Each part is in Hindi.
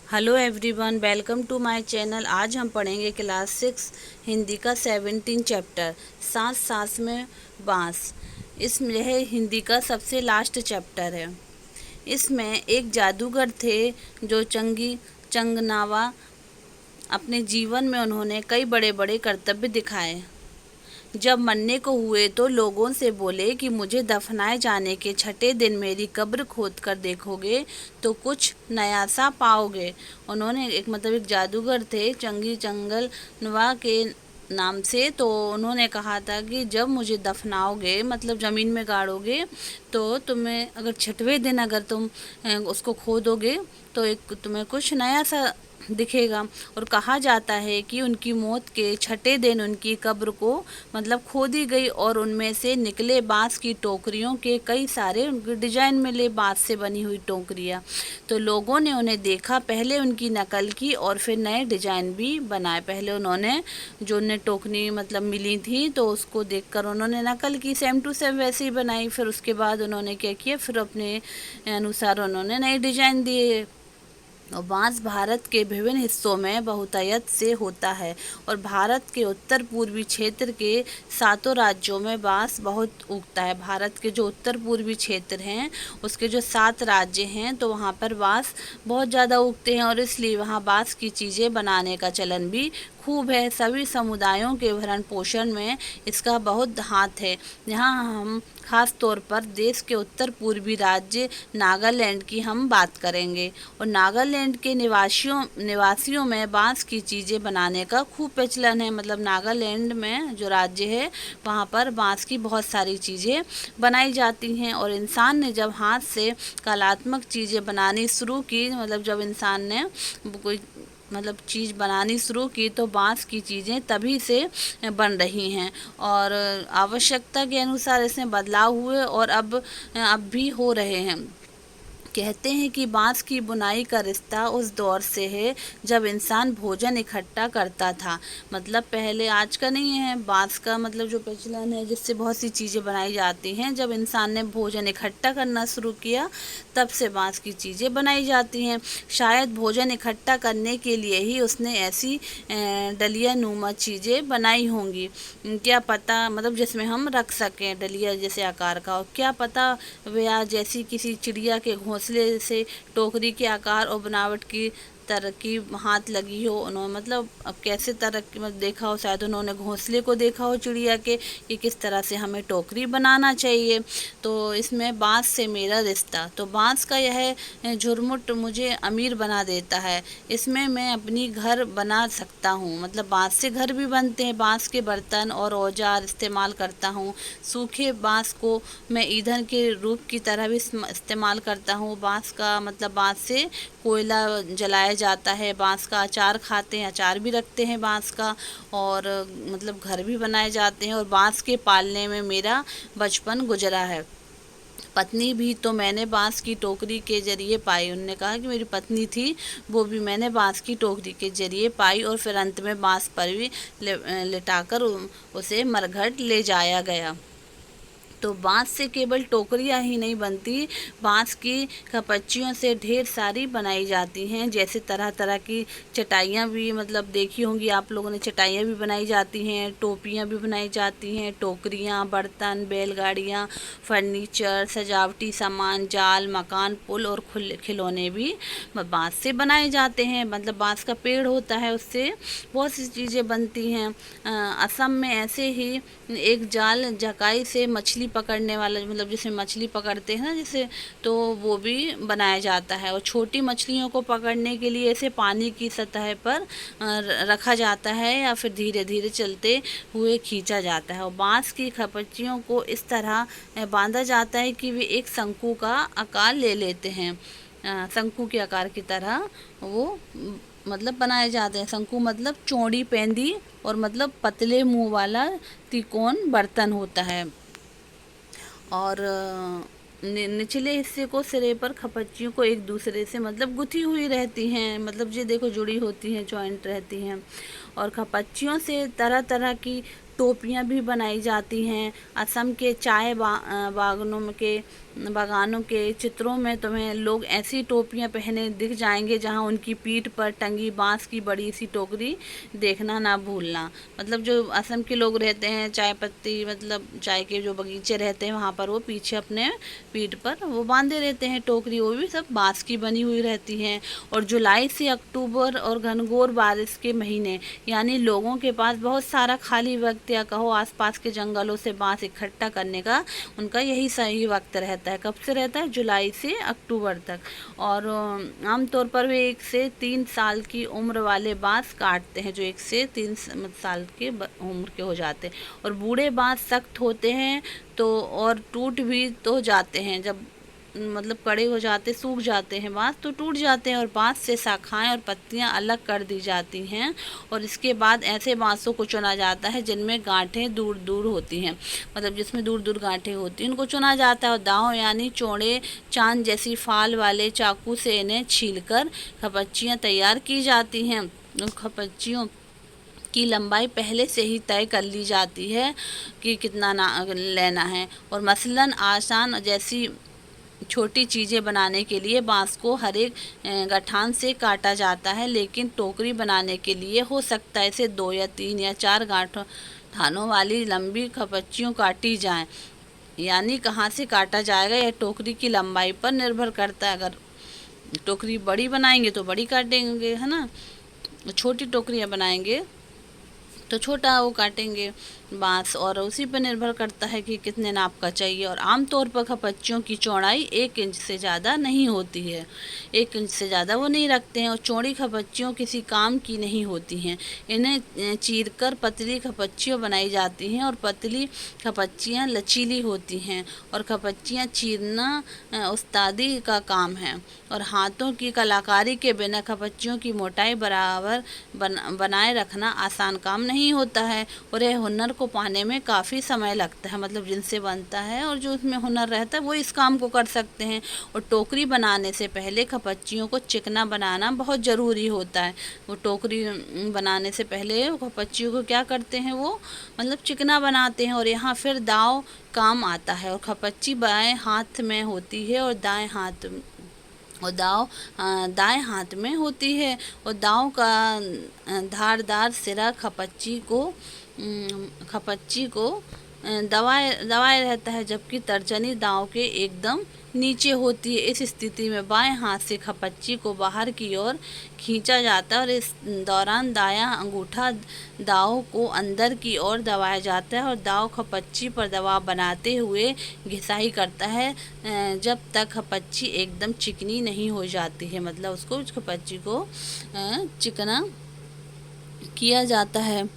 Hello everyone, welcome to my channel. आज हम पढ़ेंगे क्लास 6 हिंदी का 17 चैप्टर सांस सांस में बांस। इसमें यह हिंदी का सबसे लास्ट चैप्टर है। इसमें एक जादूगर थे जो चंगनावा। अपने जीवन में उन्होंने कई बड़े बड़े कर्तव्य दिखाए। जब मरने को हुए तो लोगों से बोले कि मुझे दफनाए जाने के छठे दिन मेरी कब्र खोद कर देखोगे तो कुछ नया सा पाओगे। उन्होंने एक जादूगर थे चंगल नवा के नाम से। तो उन्होंने कहा था कि जब मुझे दफनाओगे मतलब ज़मीन में गाड़ोगे तो तुम्हें अगर छठवें दिन अगर तुम उसको खोदोगे तो एक तुम्हें कुछ नया सा दिखेगा। और कहा जाता है कि उनकी मौत के छठे दिन उनकी कब्र को मतलब खोदी गई और उनमें से निकले बांस की टोकरियों के कई सारे उनके डिजाइन मिले, बांस से बनी हुई टोकरियाँ। तो लोगों ने उन्हें देखा, पहले उनकी नकल की और फिर नए डिजाइन भी बनाए। पहले उन्होंने जो उन्हें टोकरी मतलब मिली थी तो उसको देखकर उन्होंने नकल की, सेम टू सेम वैसे ही बनाई। फिर उसके बाद उन्होंने क्या किया, फिर अपने अनुसार उन्होंने नए डिजाइन दिए। और बांस भारत के विभिन्न हिस्सों में बहुतायत से होता है और भारत के उत्तर पूर्वी क्षेत्र के 7 राज्यों में बांस बहुत उगता है। भारत के जो उत्तर पूर्वी क्षेत्र हैं उसके जो 7 राज्य हैं तो वहाँ पर बांस बहुत ज़्यादा उगते हैं और इसलिए वहाँ बांस की चीज़ें बनाने का चलन भी खूब है। सभी समुदायों के भरण पोषण में इसका बहुत हाथ है। यहाँ हम खास तौर पर देश के उत्तर पूर्वी राज्य नागालैंड की हम बात करेंगे। और नागालैंड के निवासियों में बांस की चीज़ें बनाने का खूब प्रचलन है। मतलब नागालैंड में जो राज्य है वहाँ पर बांस की बहुत सारी चीज़ें बनाई जाती हैं। और इंसान ने जब हाथ से कलात्मक चीज़ें बनानी शुरू की, मतलब जब इंसान ने कोई चीज़ बनानी शुरू की तो बांस की चीज़ें तभी से बन रही हैं और आवश्यकता के अनुसार इसमें बदलाव हुए और अब भी हो रहे हैं। कहते हैं कि बांस की बुनाई का रिश्ता उस दौर से है जब इंसान भोजन इकट्ठा करता था। मतलब पहले आज का नहीं है, बांस का मतलब जो प्रचलन है जिससे बहुत सी चीज़ें बनाई जाती हैं। जब इंसान ने भोजन इकट्ठा करना शुरू किया तब से बांस की चीज़ें बनाई जाती हैं। शायद भोजन इकट्ठा करने के लिए ही उसने ऐसी डलिया नुमा चीज़ें बनाई होंगी, क्या पता, मतलब जिसमें हम रख सकें डलिया जैसे आकार का। और क्या पता वह जैसी किसी चिड़िया के घोंसले से टोकरी के आकार और बनावट की तरकीब हाथ लगी हो। उन्होंने मतलब अब कैसे तरक्की देखा हो, शायद उन्होंने घोंसले को देखा हो चिड़िया के कि किस तरह से हमें टोकरी बनाना चाहिए। तो इसमें बांस से मेरा रिश्ता, तो बांस का यह झुरमुट मुझे अमीर बना देता है। इसमें मैं अपनी घर बना सकता हूँ। मतलब बांस से घर भी बनते हैं, बांस के बर्तन और औजार इस्तेमाल करता हूँ। सूखे बांस को मैं ईंधन के रूप की तरह भी इस्तेमाल करता हूँ। बांस का मतलब बांस से कोयला जलाया जाता है। बांस का अचार खाते हैं, अचार भी रखते हैं बांस का। और मतलब घर भी बनाए जाते हैं और बांस के पालने में मेरा बचपन गुजरा है। पत्नी भी तो मैंने बांस की टोकरी के जरिए पाई। उन्होंने कहा कि मेरी पत्नी थी वो भी मैंने बांस की टोकरी के जरिए पाई और फिर अंत में बांस पर भी लिटाकर उसे मरघट ले जाया गया। तो बांस से केवल टोकरियां ही नहीं बनती, बांस की खपच्चियों से ढेर सारी बनाई जाती हैं। जैसे तरह तरह की चटाइयाँ भी मतलब देखी होंगी आप लोगों ने, चटाइयाँ भी बनाई जाती हैं, टोपियाँ भी बनाई जाती हैं, टोकरियाँ, बर्तन, बैलगाड़ियाँ, फर्नीचर, सजावटी सामान, जाल, मकान, पुल और खिलौने भी बांस से बनाए जाते हैं। मतलब बांस का पेड़ होता है, उससे बहुत सी चीज़ें बनती हैं। असम में ऐसे ही एक जाल जकाई से मछली पकड़ने वाला, मतलब जिसमें मछली पकड़ते हैं ना जैसे, तो वो भी बनाया जाता है। और छोटी मछलियों को पकड़ने के लिए ऐसे पानी की सतह पर रखा जाता है या फिर धीरे धीरे चलते हुए खींचा जाता है। और बांस की खपच्चियों को इस तरह बांधा जाता है कि वे एक शंकु का आकार ले लेते हैं। शंकु के आकार की तरह वो मतलब बनाए जाते हैं। शंकु मतलब चौड़ी पेंदी और मतलब पतले मुंह वाला तिकोन बर्तन होता है। और निचले हिस्से को सिरे पर खपच्चियों को एक दूसरे से मतलब गुथी हुई रहती हैं, मतलब ये देखो जुड़ी होती हैं, जॉइंट रहती हैं। और खपच्चियों से तरह तरह की टोपियाँ भी बनाई जाती हैं। असम के चाय बागानों के बागानों के चित्रों में तुम्हें लोग ऐसी टोपियां पहने दिख जाएंगे जहां उनकी पीठ पर टंगी बांस की बड़ी सी टोकरी देखना ना भूलना। मतलब जो असम के लोग रहते हैं, चाय पत्ती मतलब चाय के जो बगीचे रहते हैं वहाँ पर वो पीछे अपने पीठ पर वो बांधे रहते हैं टोकरी, वो भी सब बांस की बनी हुई रहती हैं। और जुलाई से अक्टूबर और घनघोर बारिश के महीने, यानी लोगों के पास बहुत सारा खाली वक्त या कहो आसपास के जंगलों से बांस इकट्ठा करने का उनका यही सही वक्त रहता है। कब से रहता है? जुलाई से अक्टूबर तक। और आमतौर पर वे 1 से 3 साल की उम्र वाले बांस काटते हैं, जो 1 से 3 साल के उम्र के हो जाते हैं। और बूढ़े बांस सख्त होते हैं तो और टूट भी तो जाते हैं, जब मतलब कड़े हो जाते, सूख जाते हैं बांस तो टूट जाते हैं। और बांस से शाखाएं और पत्तियां अलग कर दी जाती हैं। और इसके बाद ऐसे बांसों को चुना जाता है जिनमें गांठें दूर दूर होती हैं, मतलब जिसमें दूर दूर गांठें होती हैं उनको चुना जाता है। और दांव यानी चौड़े चांद जैसी फाल वाले चाकू से इन्हें छीलकर खपच्चियाँ तैयार की जाती हैं। उन खपच्चियों की लंबाई पहले से ही तय कर ली जाती है कि कितना लेना है। और मसलन आसान जैसी छोटी चीज़ें बनाने के लिए बांस को हर एक गठान से काटा जाता है, लेकिन टोकरी बनाने के लिए हो सकता है इसे 2 या 3 या 4 गांठों वाली लंबी खपच्चियों काटी जाएं। यानी कहाँ से काटा जाएगा यह टोकरी की लंबाई पर निर्भर करता है। अगर टोकरी बड़ी बनाएंगे तो बड़ी काटेंगे, है ना, छोटी टोकरियाँ बनाएंगे तो छोटा वो काटेंगे बांस। और उसी पर निर्भर करता है कि कितने नाप का चाहिए। और आमतौर पर खपच्चियों की चौड़ाई 1 इंच से ज़्यादा नहीं होती है, 1 इंच से ज़्यादा वो नहीं रखते हैं। और चौड़ी खपच्चियों किसी काम की नहीं होती हैं, इन्हें चीरकर पतली खपच्चियाँ बनाई जाती हैं। और पतली खपच्चियाँ लचीली होती हैं। और खपच्चियाँ चीरना उस्तादी का काम है। और हाथों की कलाकारी के बिना खपच्चियों की मोटाई बराबर बनाए रखना आसान काम नहीं होता है। और यह हुनर को पाने में काफ़ी समय लगता है, मतलब जिनसे बनता है और जो उसमें हुनर रहता है वो इस काम को कर सकते हैं। और टोकरी बनाने से पहले खपच्चियों को चिकना बनाना बहुत ज़रूरी होता है। वो टोकरी बनाने से पहले खपच्चियों को क्या करते हैं, वो मतलब चिकना बनाते हैं। और यहाँ फिर दाव काम आता है। और खपच्ची बाएं हाथ में होती है और दाएं हाथ में होती है। और दाव का धारदार सिरा खपच्ची को दबाए रहता है, जबकि तर्जनी दाव के एकदम नीचे होती है। इस स्थिति में बाएं हाथ से खपच्ची को बाहर की ओर खींचा जाता है और इस दौरान दायां अंगूठा दाव को अंदर की ओर दबाया जाता है। और दाव खपच्ची पर दबाव बनाते हुए घिसाई करता है जब तक खपच्ची एकदम चिकनी नहीं हो जाती है, मतलब उसको खपच्ची को चिकना किया जाता है।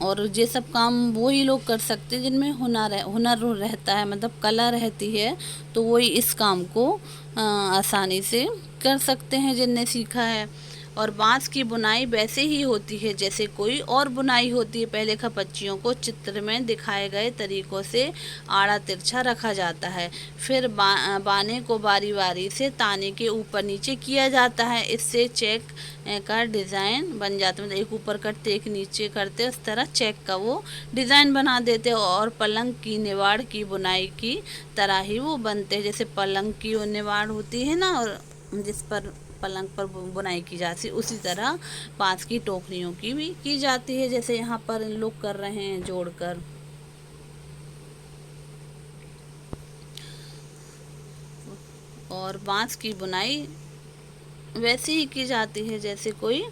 और ये सब काम वही लोग कर सकते हैं जिनमें हुनर रहता है, मतलब कला रहती है, तो वही इस काम को आसानी से कर सकते हैं जिनने सीखा है। और बांस की बुनाई वैसे ही होती है जैसे कोई और बुनाई होती है। पहले खपच्चियों को चित्र में दिखाए गए तरीकों से आड़ा तिरछा रखा जाता है। फिर बाने को बारी बारी से ताने के ऊपर नीचे किया जाता है। इससे चेक का डिज़ाइन बन जाता है, मतलब एक ऊपर करते एक नीचे करते, उस तरह चेक का वो डिज़ाइन बना देते हैं। और पलंग की निवाड़ की बुनाई की तरह ही वो बनते हैं। जैसे पलंग की वो निवाड़ होती है ना, और जिस पर पलंग पर बुनाई की जाती है, उसी तरह बांस की टोकरियों की भी की जाती है, जैसे यहाँ पर लोग कर रहे हैं जोड़कर। और बांस की बुनाई वैसे ही की जाती है जैसे कोई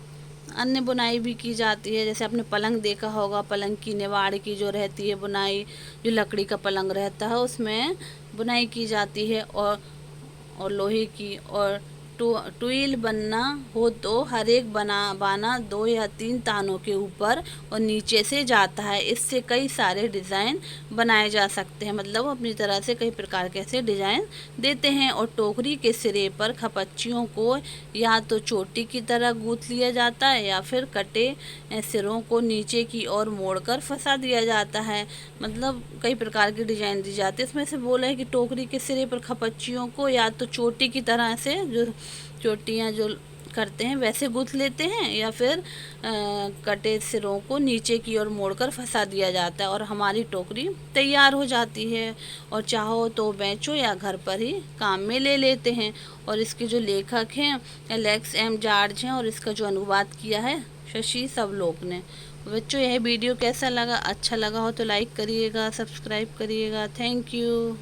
अन्य बुनाई भी की जाती है। जैसे आपने पलंग देखा होगा, पलंग की निवाड़ की जो रहती है बुनाई, जो लकड़ी का पलंग रहता है उसमें बुनाई की जाती है। और लोहे की और टुईल बनना हो तो हर एक बाना 2 या 3 तानों के ऊपर और नीचे से जाता है। इससे कई सारे डिज़ाइन बनाए जा सकते हैं, मतलब अपनी तरह से कई प्रकार के ऐसे डिज़ाइन देते हैं। और टोकरी के सिरे पर खपच्चियों को या तो चोटी की तरह गूंथ लिया जाता है या फिर कटे सिरों को नीचे की ओर मोड़कर फंसा दिया जाता है। मतलब कई प्रकार की डिज़ाइन दी जाती है। इसमें से बोला है कि टोकरी के सिरे पर खपच्चियों को या तो चोटी की तरह से, जो चोटियाँ जो करते हैं वैसे गूँथ लेते हैं, या फिर कटे सिरों को नीचे की ओर मोड़कर फंसा दिया जाता है और हमारी टोकरी तैयार हो जाती है। और चाहो तो बेचो या घर पर ही काम में ले लेते हैं। और इसके जो लेखक हैं एलेक्स एम जॉर्ज हैं, और इसका जो अनुवाद किया है शशि सवलोक ने। बच्चों, यह वीडियो कैसा लगा? अच्छा लगा हो तो लाइक करिएगा, सब्सक्राइब करिएगा। Thank you.